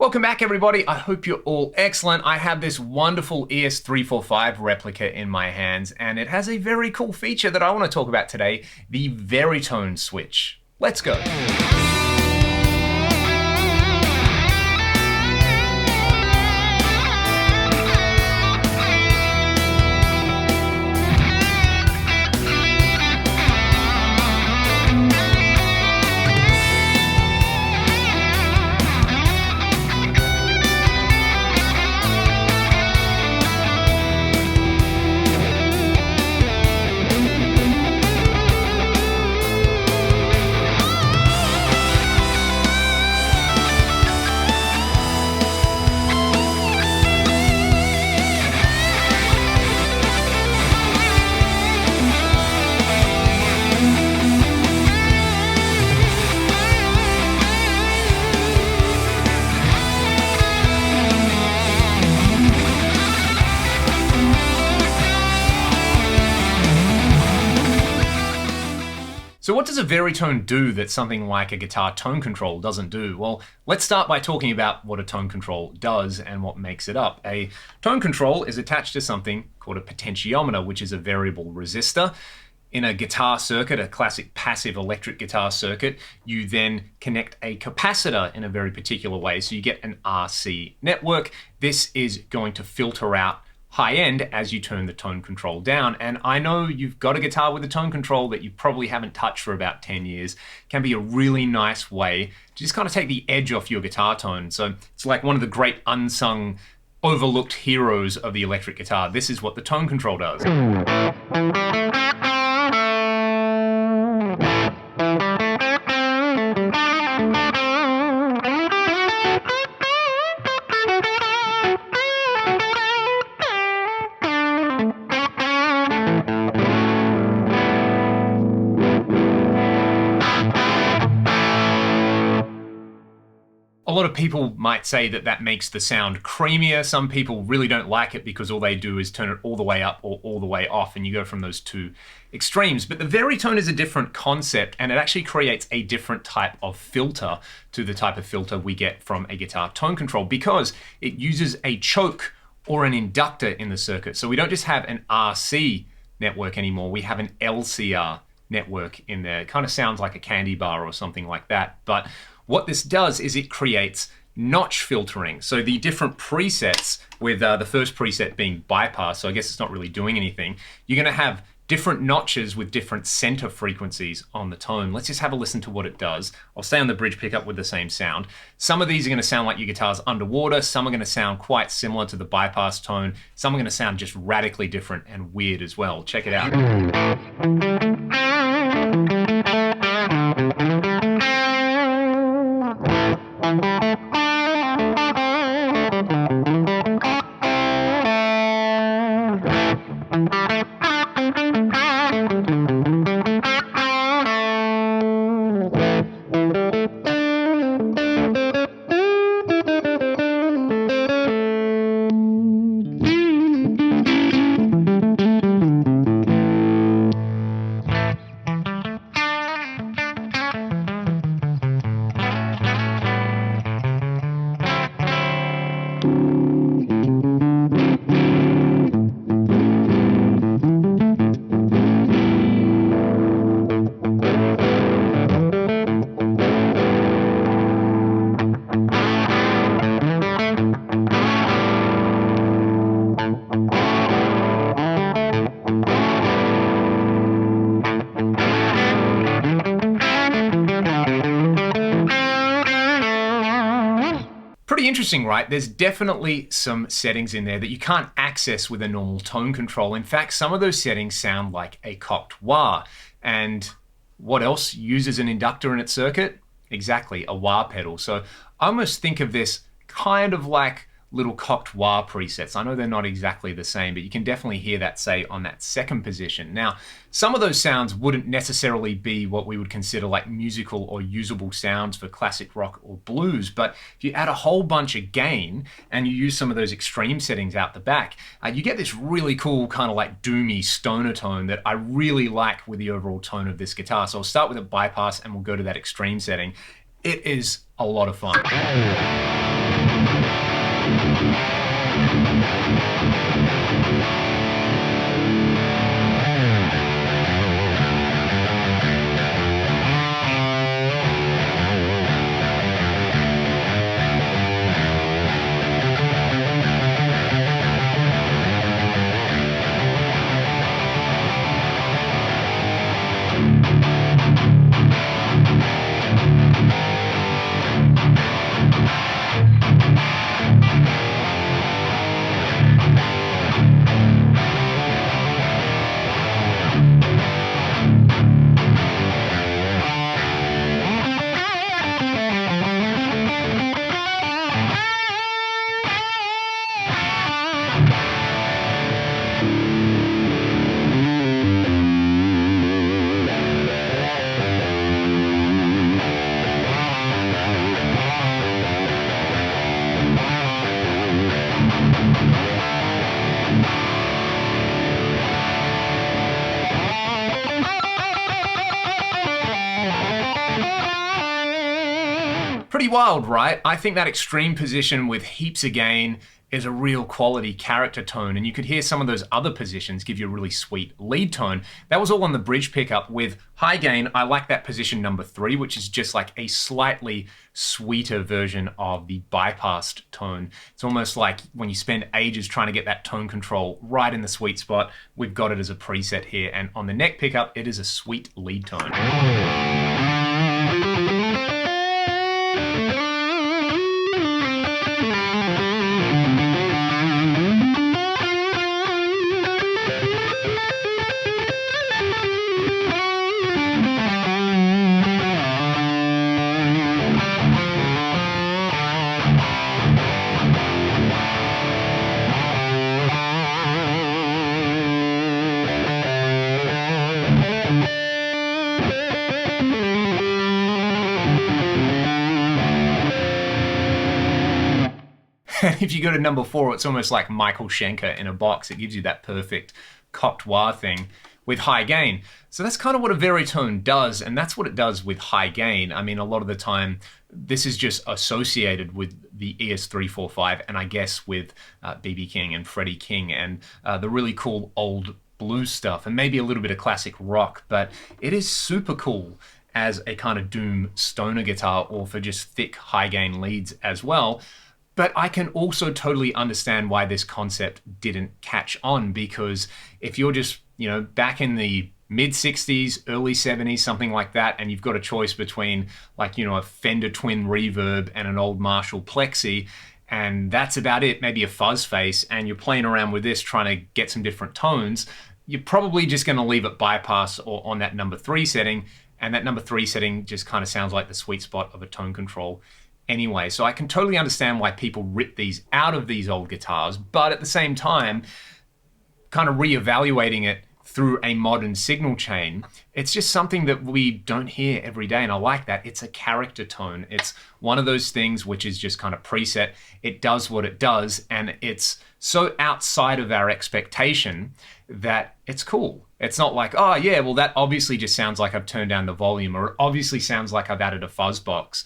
Welcome back, everybody. I hope you're all excellent. I have this wonderful ES345 replica in my hands, and it has a very cool feature that I want to talk about today, the Veritone switch. Let's go. So what does a Veritone do that something like a guitar tone control doesn't do? Well, let's start by talking about what a tone control does and what makes it up. A tone control is attached to something called a potentiometer, which is a variable resistor. In a guitar circuit, a classic passive electric guitar circuit, you then connect a capacitor in a very particular way. So you get an RC network. This is going to filter out high end as you turn the tone control down. And I know you've got a guitar with a tone control that you probably haven't touched for about 10 years. It can be a really nice way to just kind of take the edge off your guitar tone. So it's like one of the great unsung, overlooked heroes of the electric guitar. This is what the tone control does. A lot of people might say that that makes the sound creamier. Some people really don't like it because all they do is turn it all the way up or all the way off, and you go from those two extremes. But the Veritone is a different concept, and it actually creates a different type of filter to the type of filter we get from a guitar tone control, because it uses a choke or an inductor in the circuit. So we don't just have an RC network anymore, we have an LCR network in there. It kind of sounds like a candy bar or something like that. But what this does is it creates notch filtering. So the different presets, with the first preset being bypass, so I guess it's not really doing anything, you're gonna have different notches with different center frequencies on the tone. Let's just have a listen to what it does. I'll stay on the bridge pickup with the same sound. Some of these are gonna sound like your guitar's underwater, some are gonna sound quite similar to the bypass tone, some are gonna sound just radically different and weird as well. Check it out. Pretty interesting, right? There's definitely some settings in there that you can't access with a normal tone control. In fact, some of those settings sound like a cocked wah. And what else uses an inductor in its circuit? Exactly, a wah pedal. So I almost think of this kind of like little cocked wah presets. I know they're not exactly the same, but you can definitely hear that, say, on that second position. Now, some of those sounds wouldn't necessarily be what we would consider like musical or usable sounds for classic rock or blues, but if you add a whole bunch of gain and you use some of those extreme settings out the back, you get this really cool kind of like doomy stoner tone that I really like with the overall tone of this guitar. So I'll start with a bypass and we'll go to that extreme setting. It is a lot of fun. wild, right? I think that extreme position with heaps of gain is a real quality character tone, and you could hear some of those other positions give you a really sweet lead tone. That was all on the bridge pickup. With high gain, I like that position number 3, which is just like a slightly sweeter version of the bypassed tone. It's almost like when you spend ages trying to get that tone control right in the sweet spot, we've got it as a preset here, and on the neck pickup, it is a sweet lead tone. If you go to number 4, it's almost like Michael Schenker in a box. It gives you that perfect cocked wah thing with high gain. So that's kind of what a Veritone does, and that's what it does with high gain. I mean, a lot of the time, this is just associated with the ES345, and I guess with B.B. King and Freddie King, and the really cool old blues stuff, and maybe a little bit of classic rock, but it is super cool as a kind of doom stoner guitar, or for just thick high gain leads as well. But I can also totally understand why this concept didn't catch on, because if you're just, back in the mid 60s, early 70s, something like that, and you've got a choice between like, a Fender Twin Reverb and an old Marshall Plexi, and that's about it, maybe a fuzz face, and you're playing around with this trying to get some different tones, you're probably just going to leave it bypass or on that number 3 setting, and that number 3 setting just kind of sounds like the sweet spot of a tone control anyway. So I can totally understand why people rip these out of these old guitars, but at the same time, kind of reevaluating it through a modern signal chain, it's just something that we don't hear every day, and I like that. It's a character tone. It's one of those things which is just kind of preset. It does what it does, and it's so outside of our expectation that it's cool. It's not like, oh yeah, well that obviously just sounds like I've turned down the volume, or it obviously sounds like I've added a fuzz box.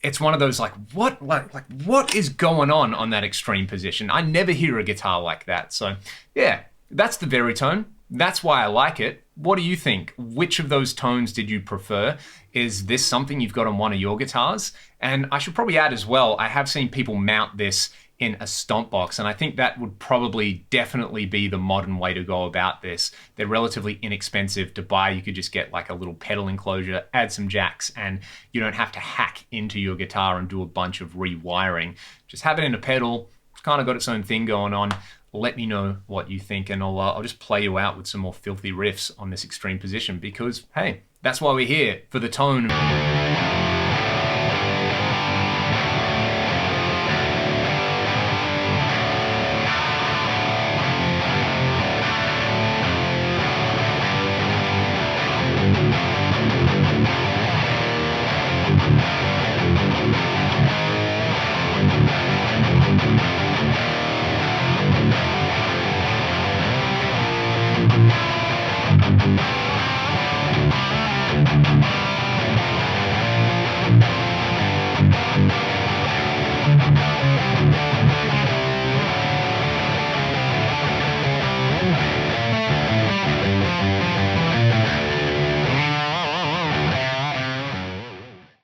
It's one of those like what is going on that extreme position? I never hear a guitar like that. So yeah, that's the Veritone. That's why I like it. What do you think? Which of those tones did you prefer? Is this something you've got on one of your guitars? And I should probably add as well, I have seen people mount this in a stomp box, and I think that would probably definitely be the modern way to go about this. They're relatively inexpensive to buy. You could just get like a little pedal enclosure, add some jacks, and you don't have to hack into your guitar and do a bunch of rewiring. Just have it in a pedal. It's kind of got its own thing going on. Let me know what you think, and I'll just play you out with some more filthy riffs on this extreme position, because hey, that's why we're here, for the tone.